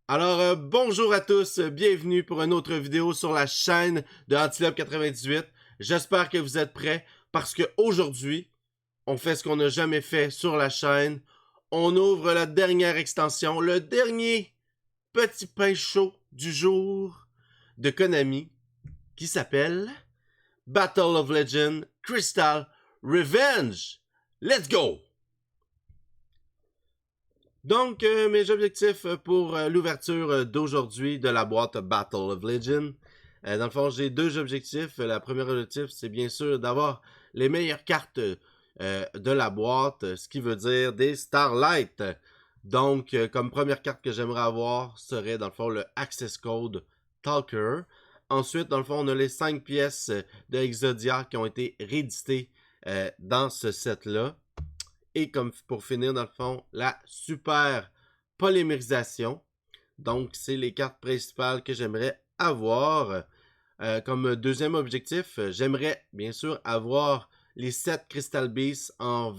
Alors, bonjour à tous, bienvenue pour une autre vidéo sur la chaîne de Antilope98. J'espère que vous êtes prêts parce que aujourd'hui, on fait ce qu'on n'a jamais fait sur la chaîne. On ouvre la dernière extension, le dernier petit pain chaud du jour de Konami qui s'appelle Battle of Legends Crystal Revenge. Let's go! Donc, mes objectifs pour l'ouverture d'aujourd'hui de la boîte Battle of Legends. Dans le fond, j'ai deux objectifs. Le premier objectif, c'est bien sûr d'avoir les meilleures cartes de la boîte, ce qui veut dire des Starlight. Donc, comme première carte que j'aimerais avoir serait, dans le fond, le Access Code Talker. Ensuite, dans le fond, on a les 5 pièces de Exodia qui ont été rééditées dans ce set-là. Et comme pour finir, dans le fond, la super polymérisation. Donc, c'est les cartes principales que j'aimerais avoir. Comme deuxième objectif, j'aimerais bien sûr avoir les 7 Crystal Beasts en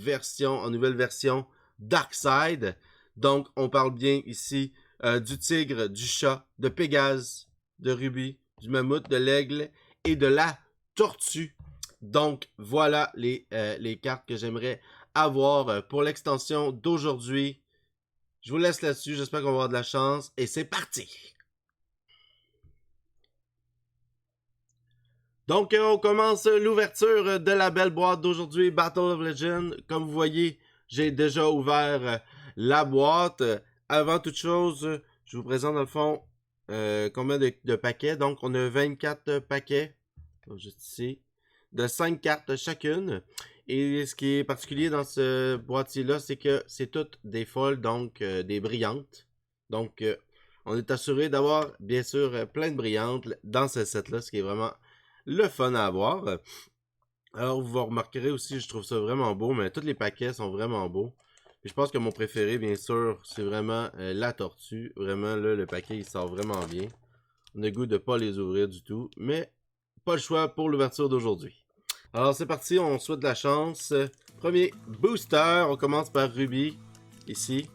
nouvelle version Darkside. Donc, on parle bien ici du tigre, du chat, de Pégase, de Ruby, du mammouth, de l'aigle et de la tortue. Donc, voilà les cartes que j'aimerais avoir pour l'extension d'aujourd'hui. Je vous laisse là-dessus, j'espère qu'on va avoir de la chance, et c'est parti! Donc, on commence l'ouverture de la belle boîte d'aujourd'hui, Battle of Legends. Comme vous voyez, j'ai déjà ouvert la boîte. Avant toute chose, je vous présente dans le fond combien de paquets. Donc, on a 24 paquets, juste ici, de 5 cartes chacune. Et ce qui est particulier dans ce boîtier-là, c'est que c'est toutes des folles, donc des brillantes. Donc, on est assuré d'avoir, bien sûr, plein de brillantes dans ce set-là, ce qui est vraiment le fun à avoir. Alors, vous remarquerez aussi, je trouve ça vraiment beau, mais tous les paquets sont vraiment beaux. Puis je pense que mon préféré, bien sûr, c'est vraiment la tortue. Vraiment, là, le paquet, il sort vraiment bien. On a le goût de pas les ouvrir du tout, mais pas le choix pour l'ouverture d'aujourd'hui. Alors, c'est parti, on souhaite de la chance. Premier booster, on commence par Ruby, ici.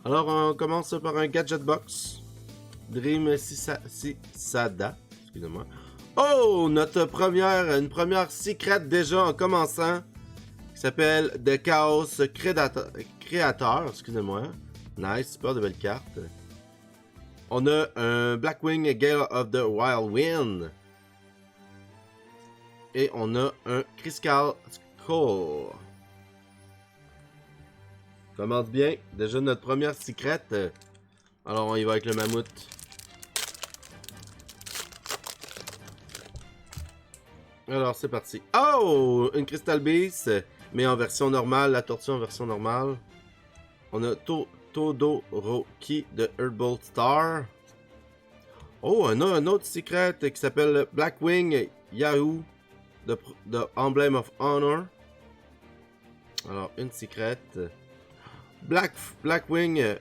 Alors, on commence par un Gadget Box. Dream Sisada. Excusez-moi. Oh! Une première secret déjà en commençant. Qui s'appelle The Chaos Creator. Excusez-moi. Nice, super de belles cartes. On a un Blackwing Gale of the Wild Wind. Et on a un Crystal Skull. Commence bien. Déjà notre première secret. Alors on y va avec le mammouth. Alors c'est parti. Oh! Une Crystal Beast. Mais en version normale. La tortue en version normale. On a Todoroki de Herbal Star. Oh, on a un autre secret qui s'appelle Blackwing Yahoo de Emblem of Honor. Alors, une secret. Blackwing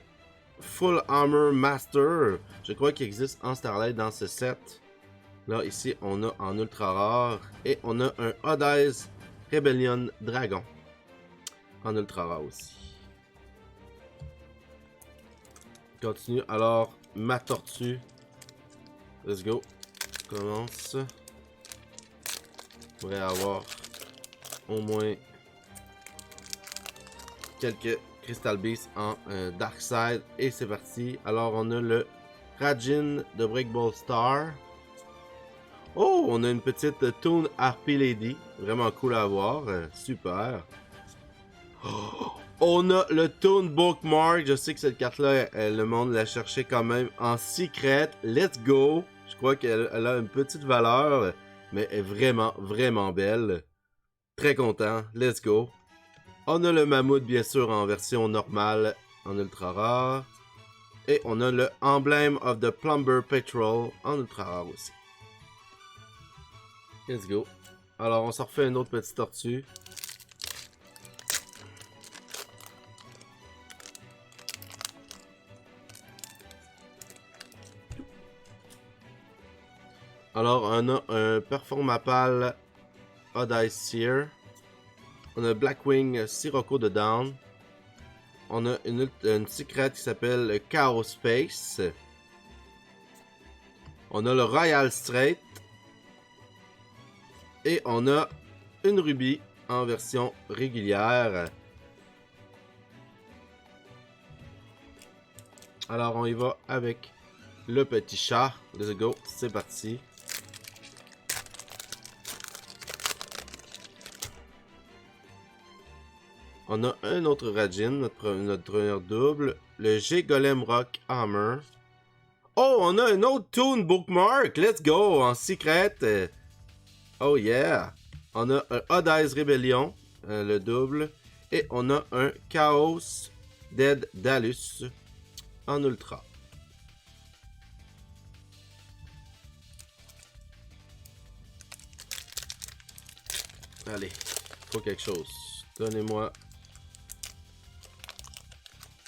Full Armor Master. Je crois qu'il existe en Starlight dans ce set. Là, ici, on a en ultra rare. Et on a un Odd Rebellion Dragon. En ultra rare aussi. Continue. Alors, ma tortue. Let's go. Commence. On pourrait avoir au moins quelques Crystal Beasts en Darkside. Et c'est parti. Alors, on a le Rajin de Breakball Star. Oh, on a une petite Toon RP Lady. Vraiment cool à avoir. Super. Oh, on a le Toon Bookmark. Je sais que cette carte-là, le monde l'a cherché quand même en secret. Let's go. Je crois qu'elle a une petite valeur, mais elle est vraiment, vraiment belle. Très content. Let's go. On a le mammouth, bien sûr, en version normale, en ultra rare. Et on a le Emblem of the Plumber Patrol en ultra rare aussi. Let's go. Alors, on s'en refait une autre petite tortue. Alors, on a un Performapal Odd Eyes Seer. On a Blackwing Sirocco de Down. On a une secret qui s'appelle Chaos Space. On a le Royal Straight. Et on a une Ruby en version régulière. Alors on y va avec le petit chat. Let's go, c'est parti. On a un autre Rajin, notre première double. Le G-Golem Rock Hammer. Oh, on a un autre Toon Bookmark. Let's go, en secret. Oh yeah. On a un Odd Eyes Rebellion, le double. Et on a un Chaos Dead Dalus en ultra. Allez, faut quelque chose. Donnez-moi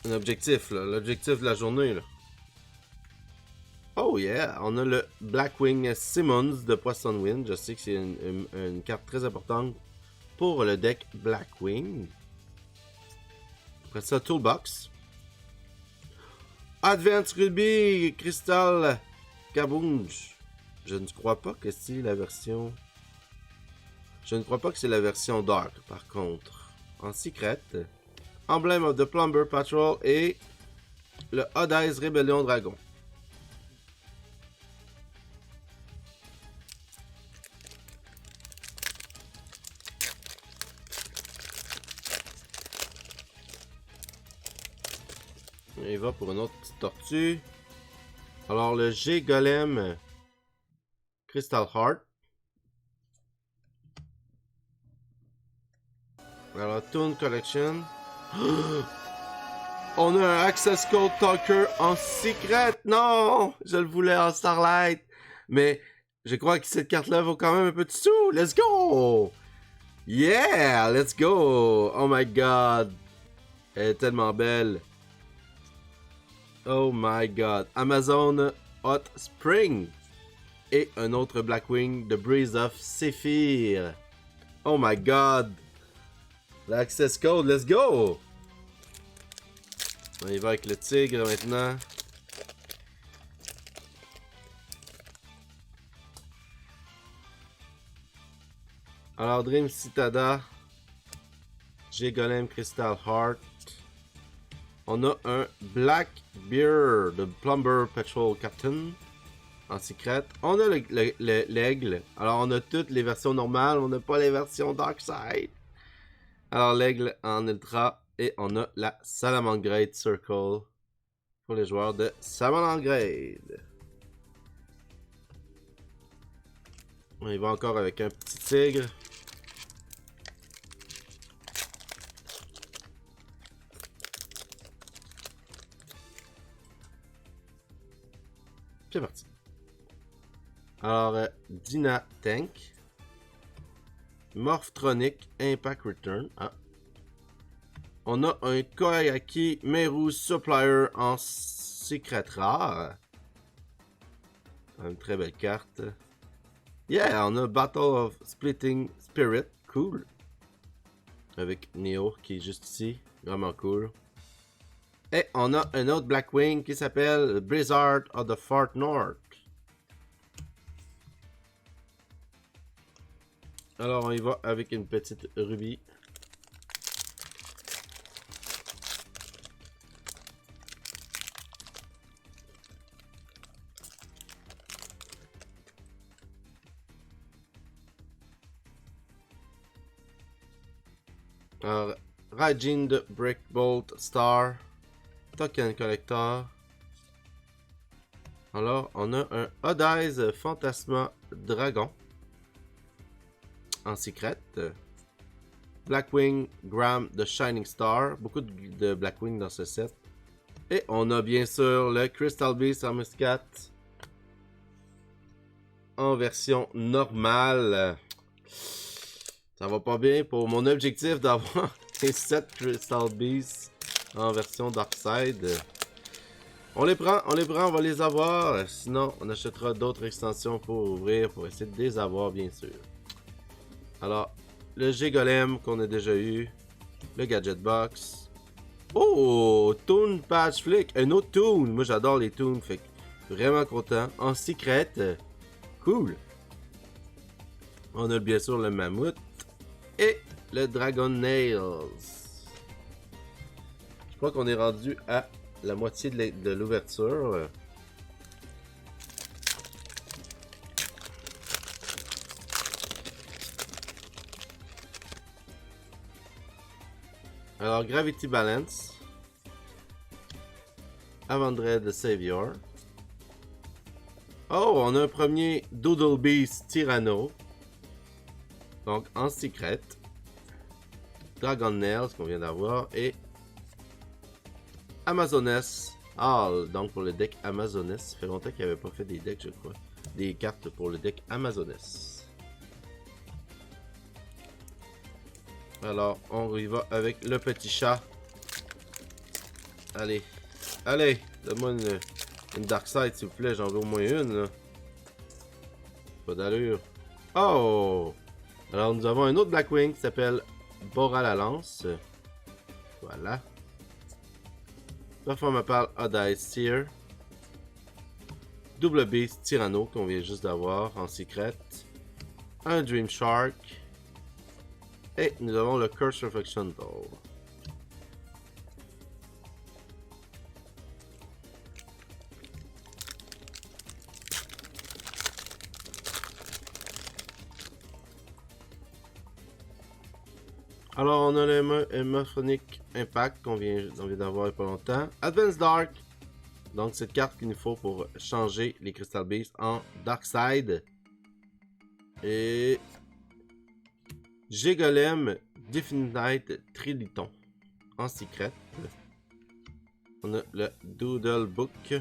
un objectif, là. L'objectif de la journée, là. Oh yeah! On a le Blackwing Simmons de Poisson Wind. Je sais que c'est une carte très importante pour le deck Blackwing. Après ça, Toolbox. Advance Ruby Crystal Kabounge. Je ne crois pas que c'est la version... Je ne crois pas que c'est la version Dark, par contre. En secret... Emblem of the Plumber Patrol et le Odd Eyes Rebellion Dragon. Il va pour une autre petite tortue. Alors le G-Golem Crystal Heart. Alors Toon Collection. On a un Access Code Talker en secret. Non, je le voulais en Starlight. Mais je crois que cette carte-là vaut quand même un peu de sous. Let's go. Yeah, let's go. Oh my god. Elle est tellement belle. Oh my god. Amazon Hot Spring. Et un autre Blackwing, The Breeze of Sephir. Oh my god. L'access code, let's go! On y va avec le tigre maintenant. Alors, Dream Citada. G-Golem Crystal Heart. On a un Black Bear de Plumber Patrol Captain. En secret. On a l'aigle. Alors, on a toutes les versions normales. On n'a pas les versions Darkside. Alors, l'aigle en ultra. Et on a la Salamangreat Circle. Pour les joueurs de Salamangreat. On y va encore avec un petit tigre. C'est parti. Alors, Dina Tank. Morphtronic Impact Return. Ah. On a un Koyaki Meru Supplier en secret rare. Une très belle carte. Yeah, on a Battle of Splitting Spirit. Cool. Avec Neo qui est juste ici. Vraiment cool. Et on a un autre Blackwing qui s'appelle Blizzard of the Far North. Alors on y va avec une petite rubis. Alors, Rajin de Breakbolt Star. Token Collector. Alors, on a un Odd Eyes Phantasma Dragon. En secret. Blackwing Gram de Shining Star. Beaucoup de Blackwing dans ce set. Et on a bien sûr le Crystal Beast en Muscat. En version normale. Ça va pas bien pour mon objectif d'avoir les 7 Crystal Beasts en version Darkside. On les prend, on va les avoir. Sinon, on achètera d'autres extensions pour ouvrir, pour essayer de les avoir, bien sûr. Alors, le G-Golem qu'on a déjà eu. Le Gadget Box. Oh! Toon Patch Flick. Un autre Toon. Moi, j'adore les Toons. Fait que vraiment content. En secret. Cool. On a bien sûr le Mammouth. Et le Dragon Nails. Je crois qu'on est rendu à la moitié de l'ouverture. Alors, Gravity Balance. Avandred Savior. Oh, on a un premier Doodle Beast Tyranno. Donc, en secret. Dragon Nails qu'on vient d'avoir. Et Amazoness Hall. Donc, pour le deck Amazoness. Ça fait longtemps qu'il n'avait pas fait des decks, je crois. Des cartes pour le deck Amazoness. Alors, on y va avec le petit chat. Allez. Allez, donne-moi une Dark Side, s'il vous plaît. J'en veux au moins une, là. Pas d'allure. Oh! Alors, nous avons un autre Blackwing qui s'appelle Bora la Lance. Voilà. Performa par Odice Seer. Double Beast Tyranno qu'on vient juste d'avoir en secret. Un Dream Shark. Et nous avons le Curse Reflection Doll. Alors, on a le Emophonic Impact qu'on vient d'avoir il n'y a pas longtemps. Advanced Dark. Donc, cette carte qu'il nous faut pour changer les Crystal Beasts en Dark Side. Et G-Golem Definite Triliton en secret. On a le Doodle Book.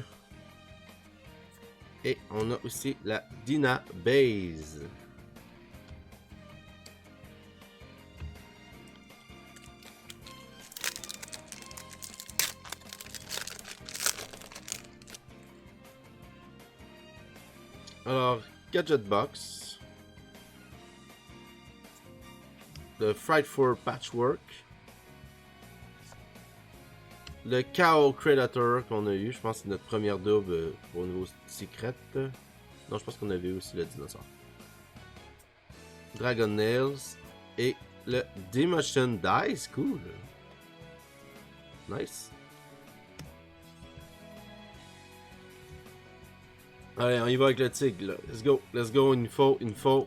Et on a aussi la Dina Base. Alors, Gadget Box. Le Frightful Patchwork. Le Cow Predator qu'on a eu. Je pense que c'est notre première double au niveau secret. Non, je pense qu'on avait aussi le dinosaure. Dragon Nails. Et le Demotion Dice. Cool. Nice. Allez, on y va avec le tigre, là. Let's go, let's go. Il nous faut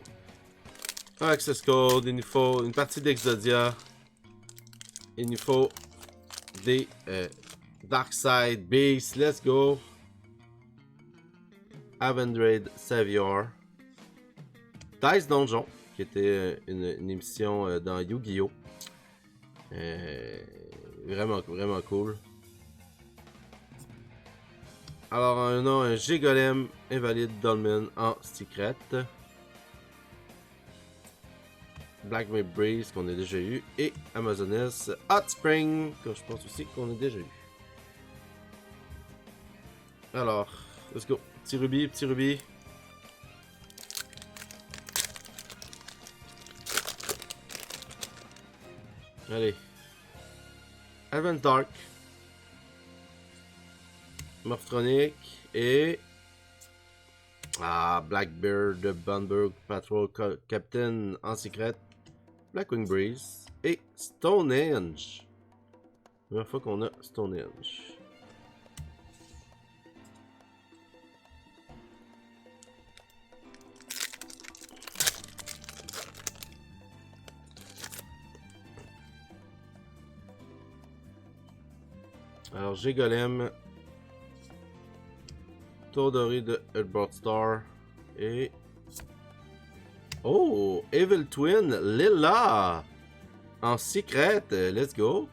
un Access Code, il nous faut une partie d'Exodia. Il nous faut des Darkside Beast, let's go. Avandred Savior. Dice Donjon, qui était une émission dans Yu-Gi-Oh! Vraiment, vraiment cool. Alors, on a un G-Golem Invalide Dolmen en secret. Black May Breeze qu'on a déjà eu. Et Amazoness Hot Spring, que je pense aussi qu'on a déjà eu. Alors, let's go. Petit rubis, petit rubis. Allez. Advent Dark. Morphronic et Blackbeard, Bunburg Patrol Captain en secret, Blackwing Breeze et Stonehenge. Première fois qu'on a Stonehenge. Alors G-Golem. Tour doré de Earthbound Star. Et... Oh! Evil Twin Lila! En secret! Let's go!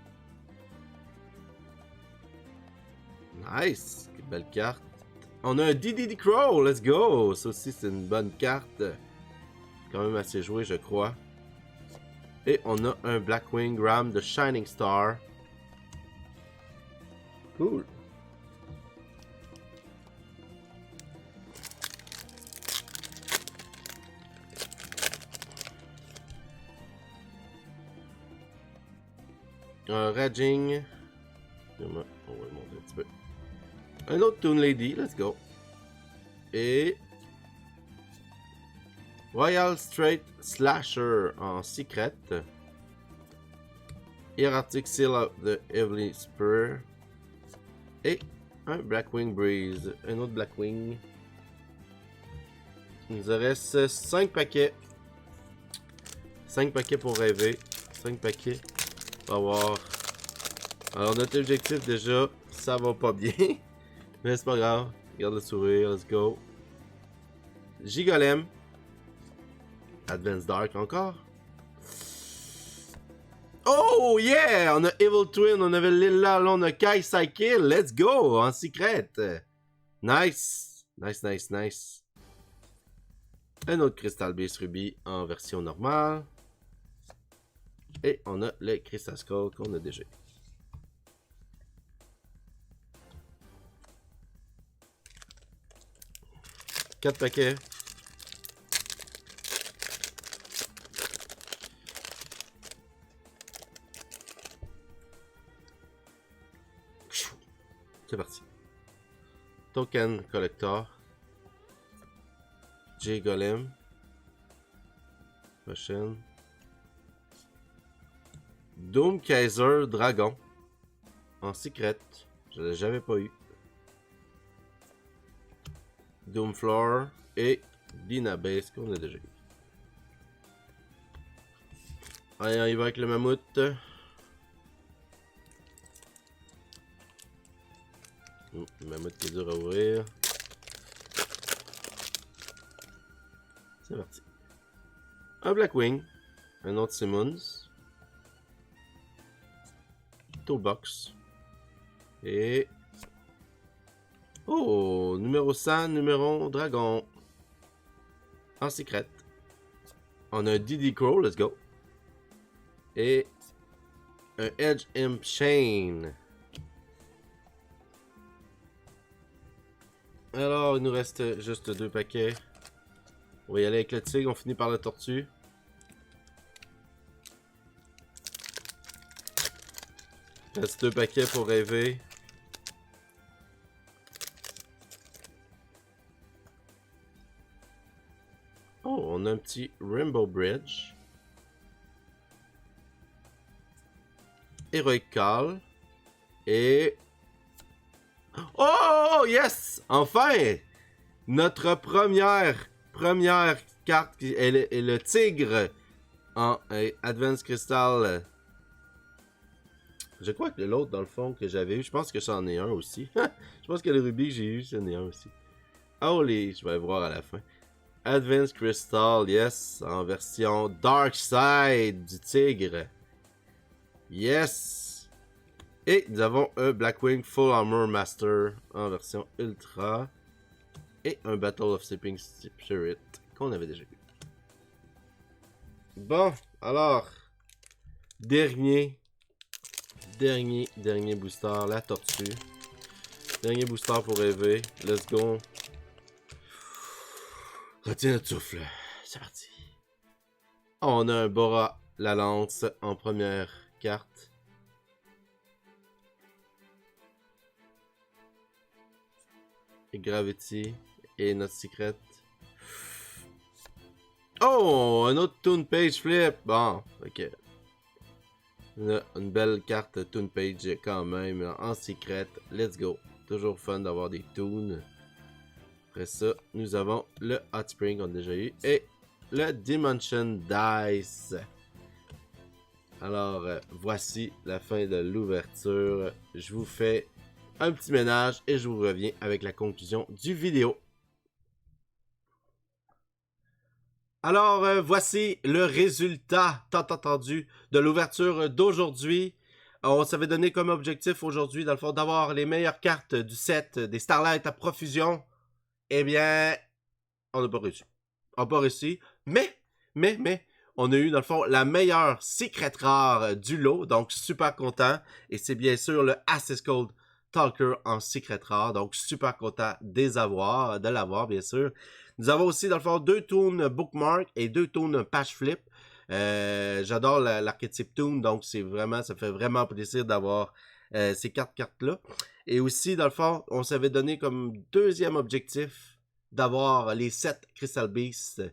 Nice! Quelle belle carte! On a un DDD Crow! Let's go! Ça aussi, c'est une bonne carte. Quand même assez joué, je crois. Et on a un Blackwing Ram de Shining Star. Cool! Un Raging. On va le monter un petit peu. Un autre Toon Lady, let's go. Et... Royal Straight Slasher en secret. Hierarchic Seal of the Heavenly Spur. Et un Blackwing Breeze. Un autre Blackwing. Il nous reste 5 paquets. 5 paquets pour rêver. 5 paquets. On va voir. Alors notre objectif déjà, ça va pas bien. Mais c'est pas grave. Regarde le sourire, let's go. Gigolem. Advance Dark encore. Oh yeah! On a Evil Twin, on avait Lilla, là on a Kai Cycle. Let's go! En secret. Nice. Nice, nice, nice. Un autre Crystal Base Ruby en version normale. Et on a le Crystal Skull qu'on a déjà. Quatre paquets. C'est parti. Token Collector. J Golem. Prochaine. Doom Kaiser Dragon. En secret. Je l'ai jamais pas eu. Doom Floor. Et Dina Base qu'on a déjà eu. Allez, on y va avec le mammouth. Le mammouth qui est dur à ouvrir. C'est parti. Un Blackwing. Un autre Simmons. Toolbox. Et... Oh! Numéro 100, numéro Dragon. En secret. On a un Diddy Crow, let's go. Et... un Edge Imp Chain. Alors, il nous reste juste 2 paquets. On va y aller avec le tigre, on finit par la tortue. Il reste 2 paquets pour rêver. Oh, on a un petit Rainbow Bridge. Heroic Call. Et... Oh, yes! Enfin! Notre première carte est le tigre en Advanced Crystal. Je crois que l'autre, dans le fond, que j'avais eu, je pense que c'en est un aussi. Je pense que le rubis que j'ai eu, c'en est un aussi. Oh, je vais voir à la fin. Advanced Crystal, yes, en version Dark Side du tigre. Yes! Et nous avons un Blackwing Full Armor Master en version Ultra. Et un Battle of Sleeping Spirit qu'on avait déjà vu. Bon, alors, dernier booster, la tortue. Dernier booster pour rêver. Let's go. Retiens notre souffle. C'est parti. On a un Bora la lance en première carte. Et Gravity. Et notre secret. Oh! Un autre Toon Page Flip. Bon, ok. Une belle carte Toon Page quand même en secret. Let's go. Toujours fun d'avoir des Toons. Après ça, nous avons le Hot Spring qu'on a déjà eu. Et le Dimension Dice. Alors, voici la fin de l'ouverture. Je vous fais un petit ménage et je vous reviens avec la conclusion du vidéo. Alors, voici le résultat tant attendu de l'ouverture d'aujourd'hui. On s'avait donné comme objectif aujourd'hui, dans le fond, d'avoir les meilleures cartes du set des Starlight à profusion. Eh bien, on n'a pas réussi. On n'a pas réussi, mais, on a eu, dans le fond, la meilleure secret rare du lot, donc super content. Et c'est bien sûr le Access Code Talker en secret rare, donc super content de l'avoir, bien sûr. Nous avons aussi, dans le fond, 2 toons Bookmark et 2 toons Patch Flip. J'adore l'archétype Toon, donc ça fait vraiment plaisir d'avoir ces cartes-là. Et aussi, dans le fond, on s'avait donné comme deuxième objectif d'avoir les 7 Crystal Beasts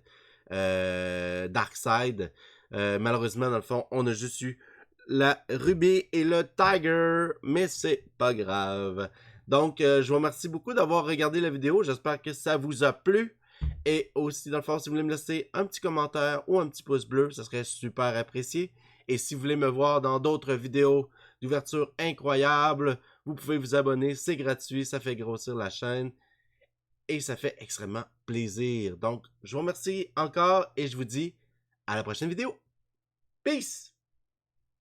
Darkside. Malheureusement, dans le fond, on a juste eu la Ruby et le Tiger, mais c'est pas grave. Donc, je vous remercie beaucoup d'avoir regardé la vidéo. J'espère que ça vous a plu. Et aussi, dans le fond, si vous voulez me laisser un petit commentaire ou un petit pouce bleu, ça serait super apprécié. Et si vous voulez me voir dans d'autres vidéos d'ouverture incroyables, vous pouvez vous abonner. C'est gratuit, ça fait grossir la chaîne. Et ça fait extrêmement plaisir. Donc, je vous remercie encore et je vous dis à la prochaine vidéo. Peace!